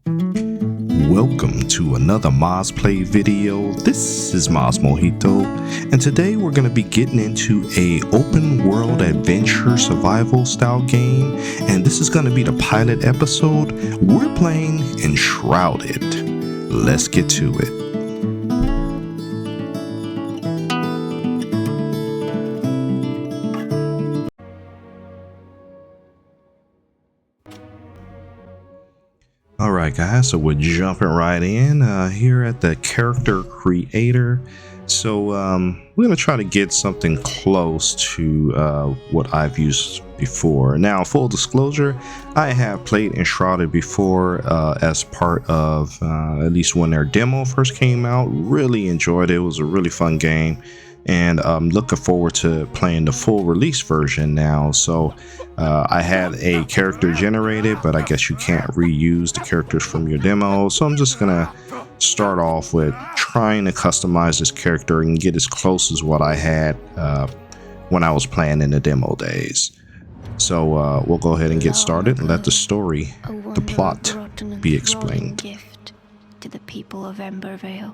Welcome to another MazPlay video. This is MazMojito, and today we're going to be getting into a open world adventure survival style game, and this is going to be the pilot episode. We're playing Enshrouded. Let's get to it. Alright guys, so we're jumping right in here at the character creator. So we're going to try to get something close to what I've used before. Now, full disclosure, I have played Enshrouded before as part of at least when their demo first came out. Really enjoyed it. It was a really fun game. And I'm looking forward to playing the full release version now. So I had a character generated, but I guess you can't reuse the characters from your demo. So I'm just gonna start off with trying to customize this character and get as close as what I had when I was playing in the demo days. So we'll go ahead and get started and let the story, the plot, be explained. Gift to the people of Embervale.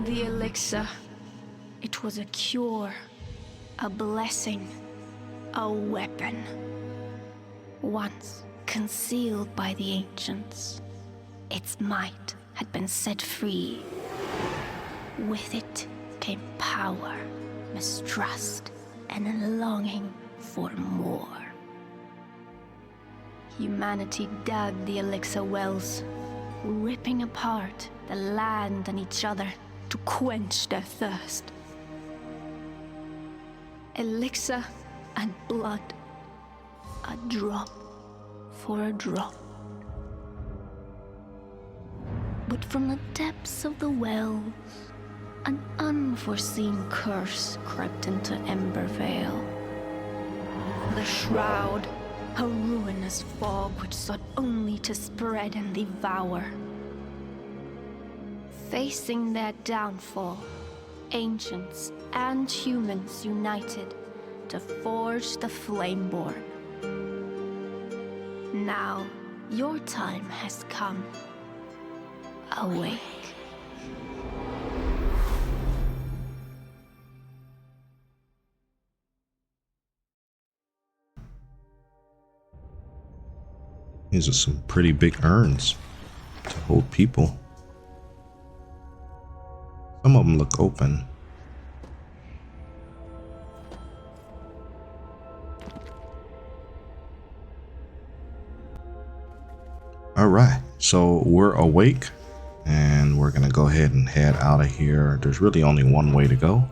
The elixir. It was a cure, a blessing, a weapon. Once concealed by the ancients, its might had been set free. With it came power, mistrust, and a longing for more. Humanity dug the elixir wells, ripping apart the land and each other to quench their thirst. Elixir and blood, a drop for a drop. But from the depths of the wells, an unforeseen curse crept into Embervale. The Shroud, a ruinous fog which sought only to spread and devour. Facing their downfall, ancients and humans united to forge the Flameborn. Now, your time has come. Awake. These are some pretty big urns to hold people. Some of them look open. All right, so we're awake and we're gonna go ahead and head out of here. There's really only one way to go.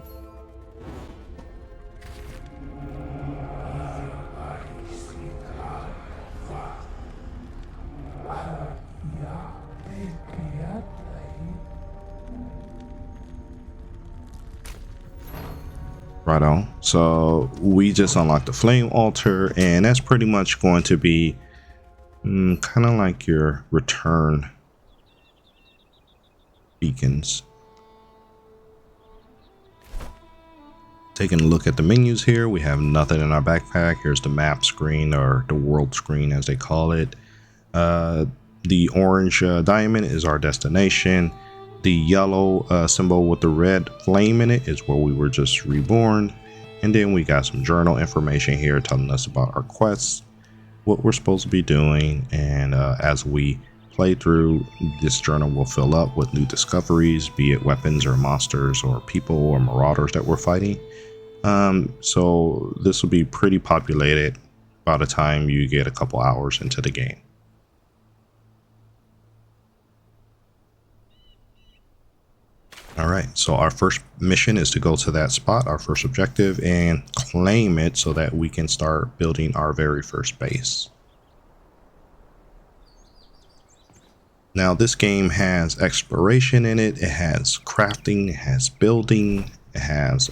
Right on. So we just unlocked the flame altar, and that's pretty much going to be kind of like your return beacons. Taking a look at the menus here, we have nothing in our backpack. Here's the map screen, or the world screen as they call it. The orange diamond is our destination. The yellow symbol with the red flame in it is where we were just reborn. And then we got some journal information here telling us about our quests, what we're supposed to be doing. And as we play through, this journal will fill up with new discoveries, be it weapons or monsters or people or marauders that we're fighting. So this will be pretty populated by the time you get a couple hours into the game. All right, so our first mission is to go to that spot, our first objective, and claim it so that we can start building our very first base. Now, this game has exploration in it. It has crafting, it has building, it has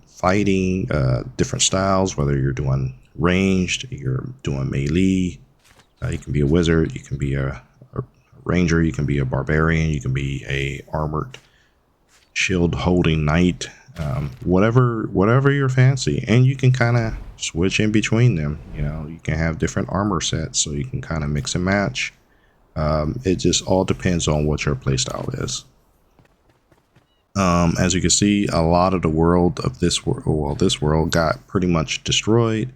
fighting, different styles, whether you're doing ranged, you're doing melee, you can be a wizard, you can be a ranger, you can be a barbarian, you can be a armored shield holding knight, whatever your fancy, and you can kind of switch in between them. You know, you can have different armor sets, so you can kind of mix and match. It just all depends on what your playstyle is. As you can see, a lot of the world of this world, well, this world got pretty much destroyed.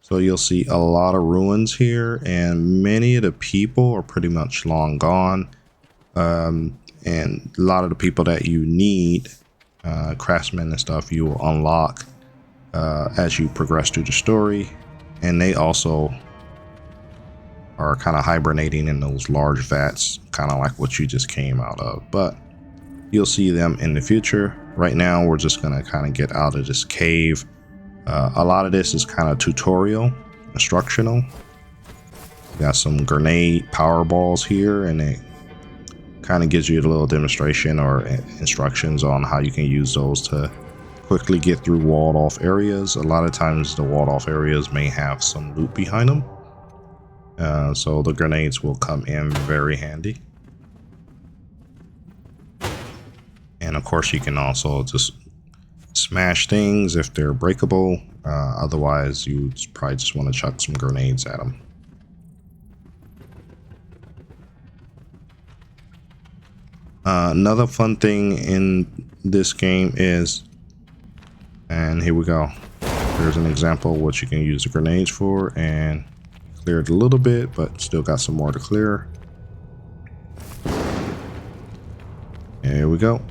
So you'll see a lot of ruins here, and many of the people are pretty much long gone. And a lot of the people that you need, craftsmen and stuff, you will unlock as you progress through the story. And they also are kind of hibernating in those large vats, kind of like what you just came out of. But you'll see them in the future. Right now, we're just going to kind of get out of this cave. A lot of this is kind of tutorial, instructional. We got some grenade power balls here, and it kind of gives you a little demonstration or instructions on how you can use those to quickly get through walled off areas. A lot of times the walled off areas may have some loot behind them. So the grenades will come in very handy. And of course you can also just smash things if they're breakable. Otherwise you probably just want to chuck some grenades at them. Another fun thing in this game is, and here we go, there's an example of what you can use the grenades for, and cleared a little bit but still got some more to clear. Here we go.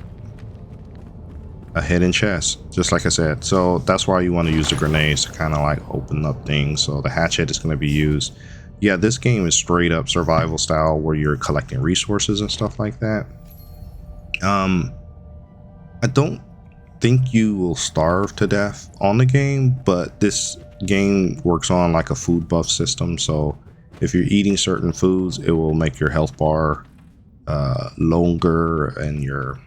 A hidden chest, just like I said. So that's why you want to use the grenades to kind of like open up things. So the hatchet is going to be used. Yeah, this game is straight up survival style where you're collecting resources and stuff like that. I don't think you will starve to death on the game, but this game works on like a food buff system. So if you're eating certain foods, it will make your health bar longer, and your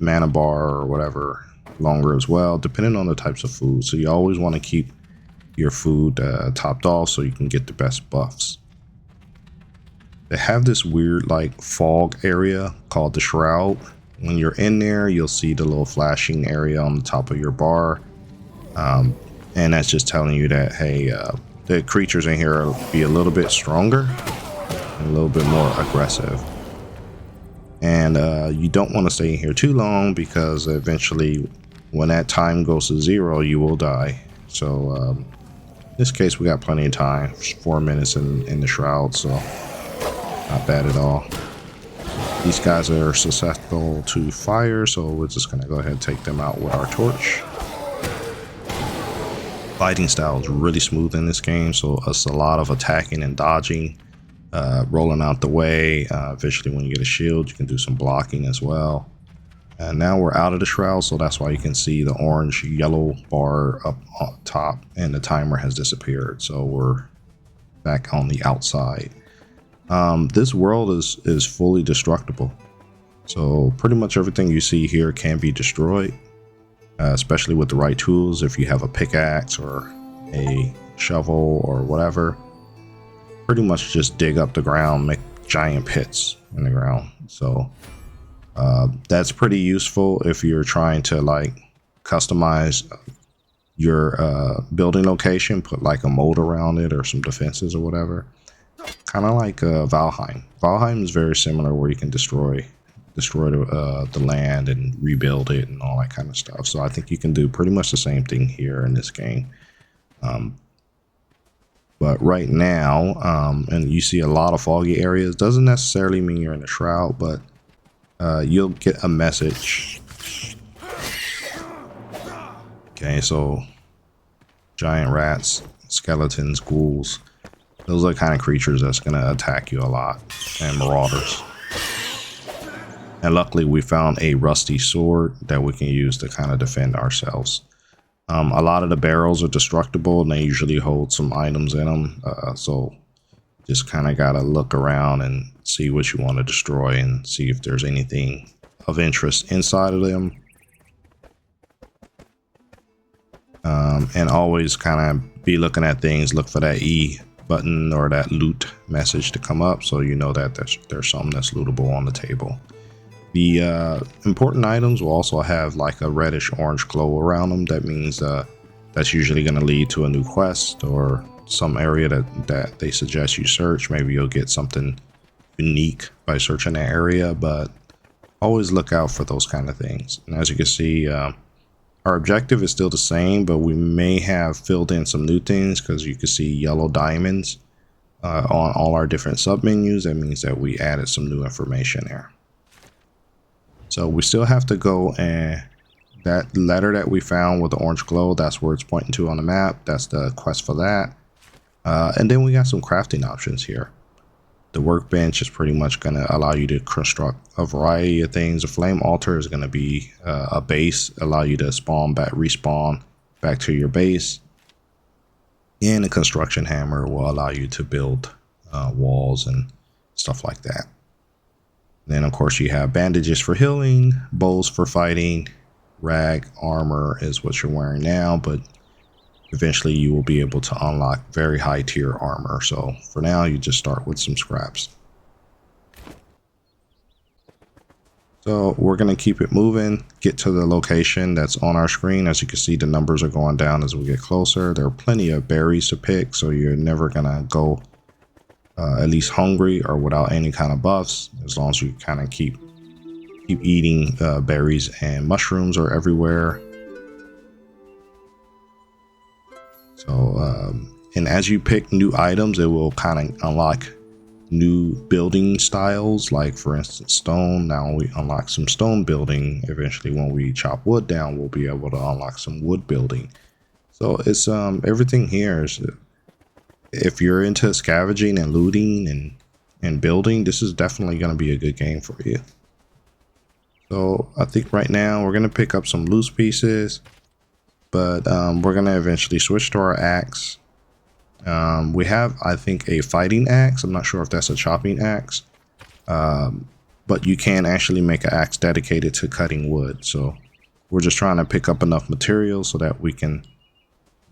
mana bar or whatever longer as well, depending on the types of food. So you always want to keep your food topped off so you can get the best buffs. They have this weird like fog area called the Shroud. When you're in there, you'll see the little flashing area on the top of your bar, and that's just telling you that, hey, the creatures in here will be a little bit stronger and a little bit more aggressive. And you don't want to stay in here too long, because eventually when that time goes to 0, you will die. So in this case, we got plenty of time. 4 minutes in the Shroud, so not bad at all. These guys are susceptible to fire, so we're just going to go ahead and take them out with our torch. Fighting style is really smooth in this game, so it's a lot of attacking and dodging. Rolling out the way. Eventually when you get a shield, you can do some blocking as well. And now we're out of the Shroud, so that's why you can see the orange yellow bar up on top, and the timer has disappeared. So we're back on the outside. This world is fully destructible, so pretty much everything you see here can be destroyed, especially with the right tools. If you have a pickaxe or a shovel or whatever, pretty much just dig up the ground, make giant pits in the ground. So that's pretty useful if you're trying to like customize your building location, put like a moat around it or some defenses or whatever. Kind of like Valheim. Valheim is very similar, where you can destroy the land and rebuild it and all that kind of stuff. So I think you can do pretty much the same thing here in this game. But right now, and you see a lot of foggy areas, doesn't necessarily mean you're in the Shroud, but you'll get a message. Okay, so giant rats, skeletons, ghouls. Those are the kind of creatures that's going to attack you a lot, and marauders. And luckily we found a rusty sword that we can use to kind of defend ourselves. A lot of the barrels are destructible, and they usually hold some items in them. So just kind of got to look around and see what you want to destroy, and see if there's anything of interest inside of them. And always kind of be looking at things, look for that E button or that loot message to come up, so you know that there's something that's lootable on the table. The important items will also have like a reddish orange glow around them. That means that's usually going to lead to a new quest or some area that they suggest you search. Maybe you'll get something unique by searching that area, but always look out for those kind of things. And as you can see, our objective is still the same, but we may have filled in some new things because you can see yellow diamonds on all our different submenus. That means that we added some new information there. So we still have to go, and that letter that we found with the orange glow, that's where it's pointing to on the map. That's the quest for that. And then we got some crafting options here. The workbench is pretty much going to allow you to construct a variety of things. The flame altar is going to be a base, allow you to respawn back to your base. And the construction hammer will allow you to build walls and stuff like that. Then of course you have bandages for healing, bows for fighting, rag armor is what you're wearing now, but eventually you will be able to unlock very high tier armor. So for now you just start with some scraps. So we're going to keep it moving, get to the location that's on our screen. As you can see, the numbers are going down as we get closer. There are plenty of berries to pick, so you're never going to go at least hungry or without any kind of buffs, as long as you kind of keep eating berries, and mushrooms are everywhere. So and as you pick new items, it will kind of unlock new building styles, like for instance stone. Now we unlock some stone building. Eventually when we chop wood down, we'll be able to unlock some wood building. So it's everything here is, if you're into scavenging and looting and building, this is definitely going to be a good game for you. So I think right now we're going to pick up some loose pieces, but we're going to eventually switch to our axe. We have, I think, a fighting axe. I'm not sure if that's a chopping axe, but you can actually make an axe dedicated to cutting wood. So we're just trying to pick up enough materials so that we can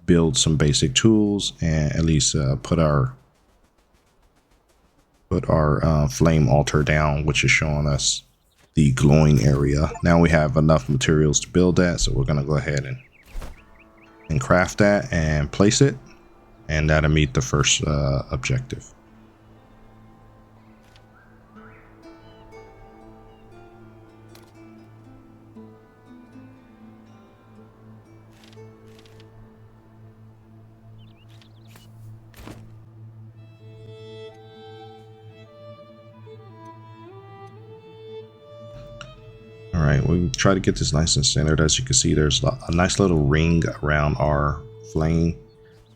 build some basic tools and at least put our flame altar down, which is showing us the glowing area. Now we have enough materials to build that, so we're going to go ahead and craft that and place it, and that'll meet the first objective. All right, we try to get this nice and centered. As you can see, there's a nice little ring around our flame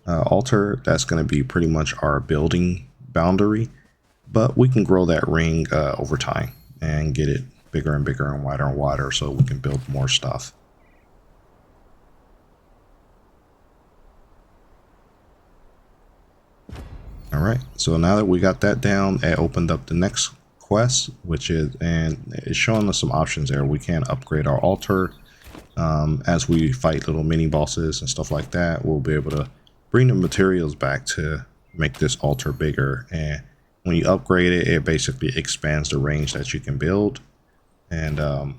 altar. That's going to be pretty much our building boundary, but we can grow that ring over time and get it bigger and bigger and wider so we can build more stuff. All right, so now that we got that down, it opened up the next quest, which is, and it's showing us some options there. We can upgrade our altar as we fight little mini bosses and stuff like that. We'll be able to bring the materials back to make this altar bigger, and when you upgrade it, it basically expands the range that you can build, and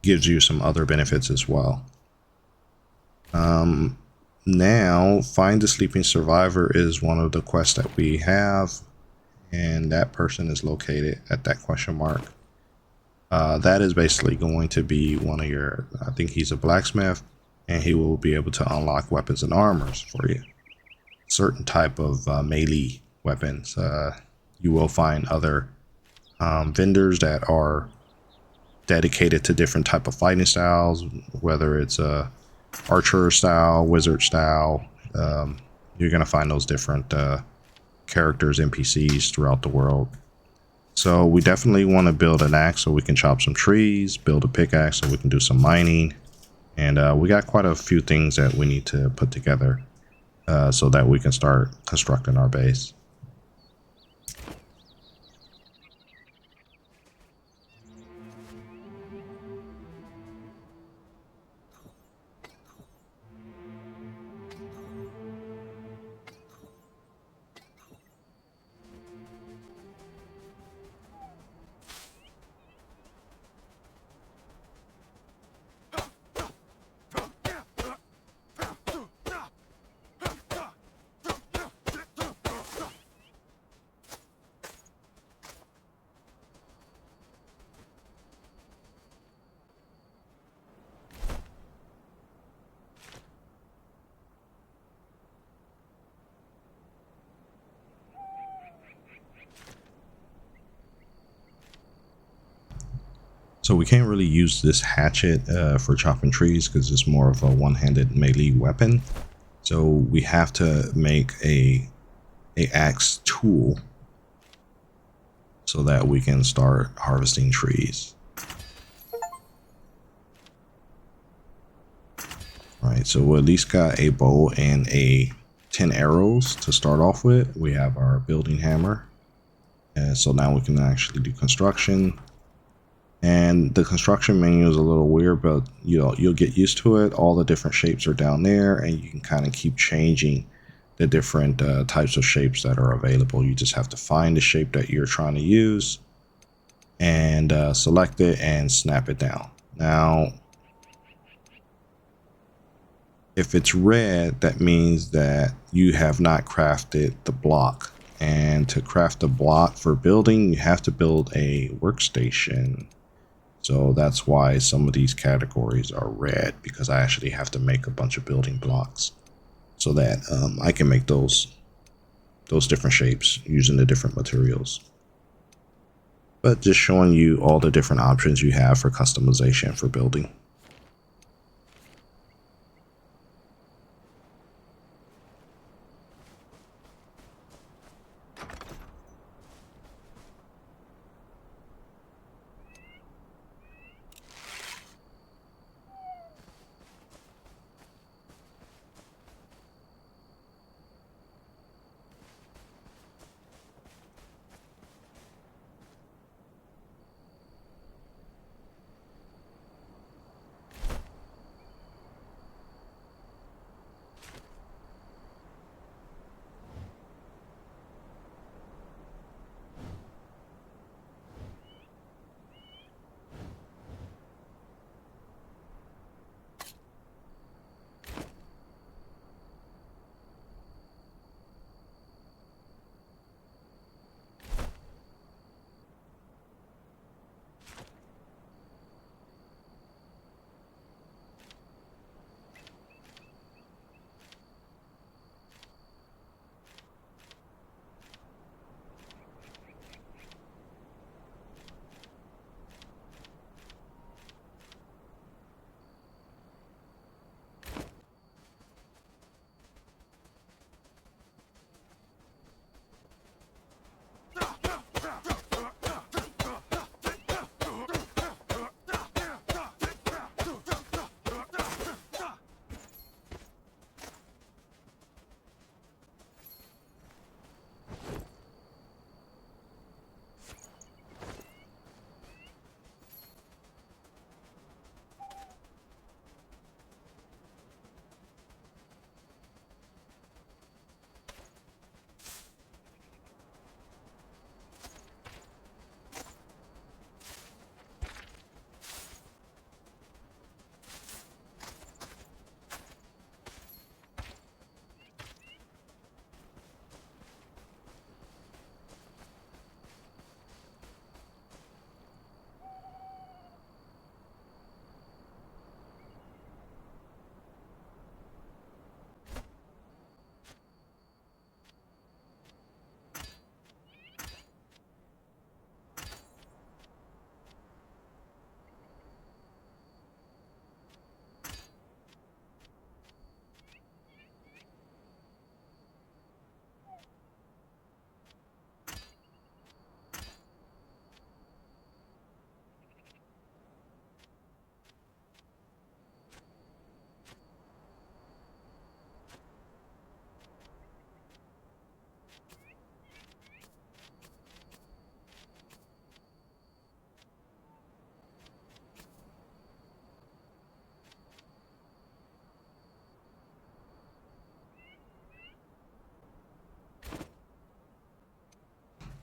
gives you some other benefits as well. Now, find the sleeping survivor is one of the quests that we have, and that person is located at that question mark. That is basically going to be one of your, I think he's a blacksmith, and he will be able to unlock weapons and armors for you. Certain type of melee weapons. You will find other vendors that are dedicated to different type of fighting styles, whether it's a archer style, wizard style. You're going to find those different characters, NPCs throughout the world. So we definitely want to build an axe so we can chop some trees, build a pickaxe so we can do some mining, and we got quite a few things that we need to put together so that we can start constructing our base. So we can't really use this hatchet for chopping trees because it's more of a one-handed melee weapon. So we have to make a axe tool so that we can start harvesting trees. Right, so we at least got a bow and 10 arrows to start off with. We have our building hammer. And so now we can actually do construction. And the construction menu is a little weird, but you'll get used to it. All the different shapes are down there, and you can kind of keep changing the different types of shapes that are available. You just have to find the shape that you're trying to use and select it and snap it down. Now, if it's red, that means that you have not crafted the block. And to craft a block for building, you have to build a workstation. So that's why some of these categories are red, because I actually have to make a bunch of building blocks so that I can make those different shapes using the different materials. But just showing you all the different options you have for customization for building.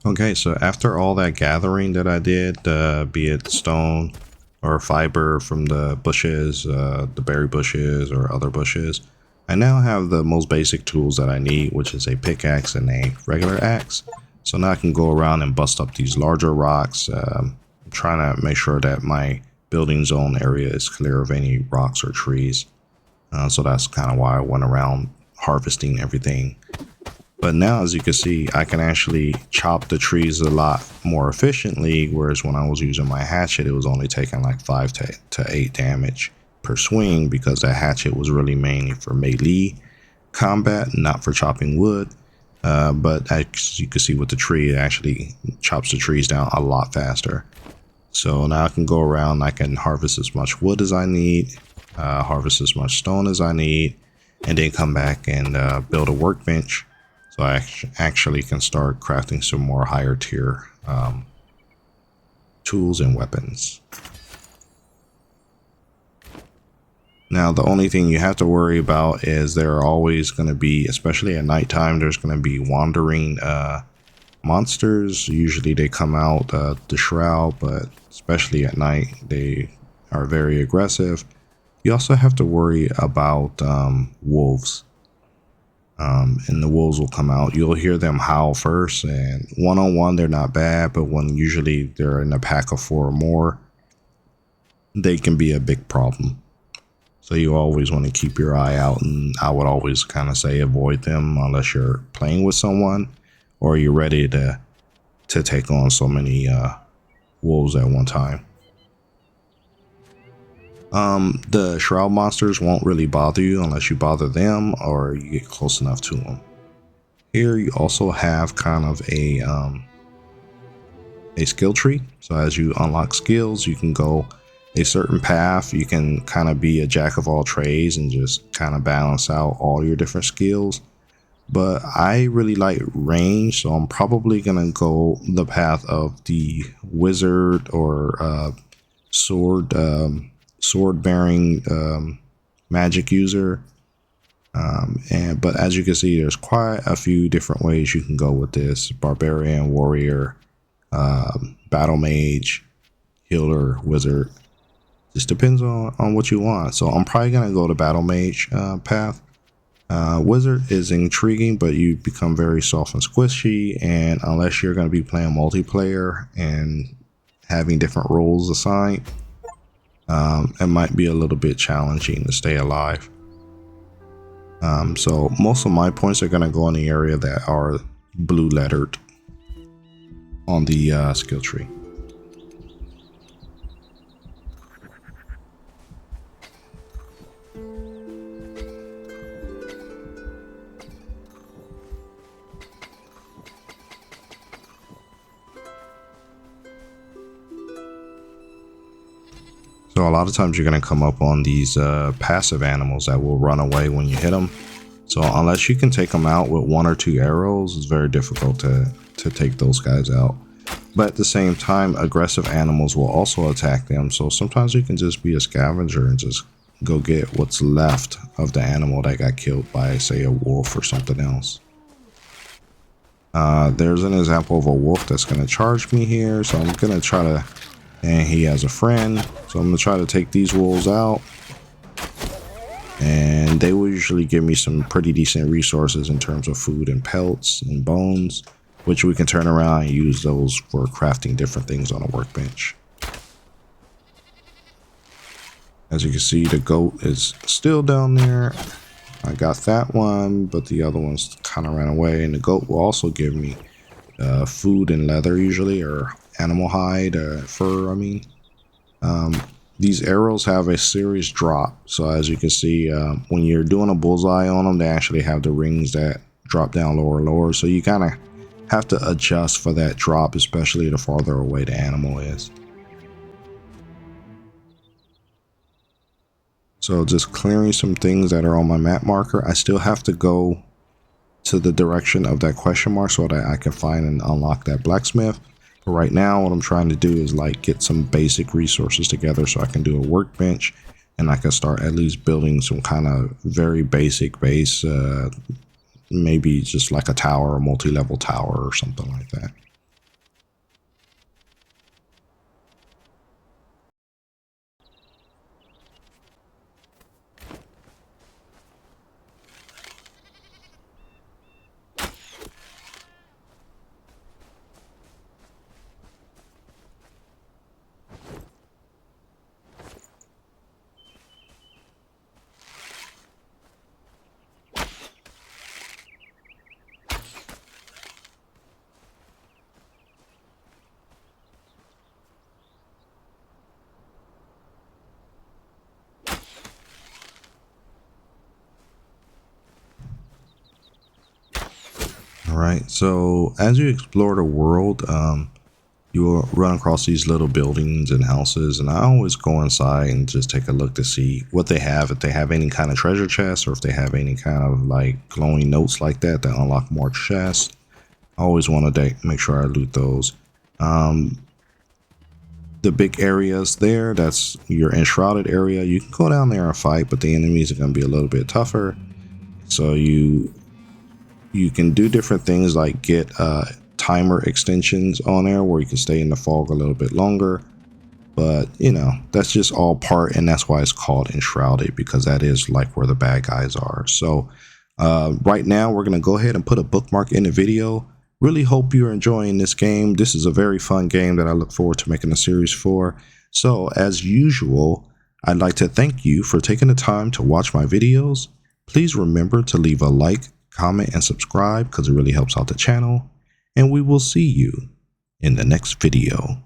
Okay, so after all that gathering that I did, be it stone or fiber from the bushes, the berry bushes or other bushes, I now have the most basic tools that I need, which is a pickaxe and a regular axe. So now I can go around and bust up these larger rocks, trying to make sure that my building zone area is clear of any rocks or trees. So that's kind of why I went around harvesting everything But now, as you can see, I can actually chop the trees a lot more efficiently, whereas when I was using my hatchet, it was only taking like 5 to 8 damage per swing, because that hatchet was really mainly for melee combat, not for chopping wood. But as you can see with the tree, it actually chops the trees down a lot faster. So now I can go around, I can harvest as much wood as I need, harvest as much stone as I need, and then come back and build a workbench. So I actually can start crafting some more higher tier tools and weapons. Now, the only thing you have to worry about is there are always going to be, especially at nighttime, there's going to be wandering monsters. Usually they come out the shroud, but especially at night, they are very aggressive. You also have to worry about wolves. And the wolves will come out. You'll hear them howl first, and one-on-one they're not bad, but when usually they're in a pack of 4 or more, they can be a big problem. So you always want to keep your eye out, and I would always kind of say avoid them unless you're playing with someone or you're ready to take on so many wolves at one time. The shroud monsters won't really bother you unless you bother them or you get close enough to them. Here you also have kind of a skill tree. So as you unlock skills, you can go a certain path. You can kind of be a jack of all trades and just kind of balance out all your different skills. But I really like range, so I'm probably gonna go the path of the wizard or sword bearing magic user. But as you can see, there's quite a few different ways you can go with this: barbarian, warrior, battle mage, healer, wizard. Just depends on what you want. So I'm probably gonna go the battle mage path. Wizard is intriguing, but you become very soft and squishy, and unless you're going to be playing multiplayer and having different roles assigned, it might be a little bit challenging to stay alive. So most of my points are going to go in the area that are blue lettered on the skill tree. So a lot of times you're going to come up on these passive animals that will run away when you hit them. So unless you can take them out with 1 or 2 arrows, it's very difficult to take those guys out. But at the same time, aggressive animals will also attack them. So sometimes you can just be a scavenger and just go get what's left of the animal that got killed by, say, a wolf or something else. There's an example of a wolf that's going to charge me here. So I'm going to try to... And he has a friend, so I'm going to try to take these wolves out. And they will usually give me some pretty decent resources in terms of food and pelts and bones, which we can turn around and use those for crafting different things on a workbench. As you can see, the goat is still down there. I got that one, but the other one's kind of ran away. And the goat will also give me food and leather usually, or animal hide, fur, I mean. These arrows have a serious drop. So as you can see, when you're doing a bullseye on them, they actually have the rings that drop down lower and lower. So you kind of have to adjust for that drop, especially the farther away the animal is. So just clearing some things that are on my map marker. I still have to go to the direction of that question mark so that I can find and unlock that blacksmith. But right now, what I'm trying to do is like get some basic resources together so I can do a workbench and I can start at least building some kind of very basic base, maybe just like a tower, a multi-level tower or something like that. All right, so as you explore the world, you will run across these little buildings and houses, and I always go inside and just take a look to see what they have, if they have any kind of treasure chests, or if they have any kind of like glowing notes like that that unlock more chests. I always want to make sure I loot those. The big areas there, that's your Enshrouded area. You can go down there and fight, but the enemies are going to be a little bit tougher. So you can do different things like get timer extensions on there where you can stay in the fog a little bit longer. But you know, that's just all part, and that's why it's called Enshrouded, because that is like where the bad guys are. So right now we're going to go ahead and put a bookmark in the video. Really hope you're enjoying this game. This is a very fun game that I look forward to making a series for. So as usual, I'd like to thank you for taking the time to watch my videos. Please remember to leave a like, comment, and subscribe because it really helps out the channel. And we will see you in the next video.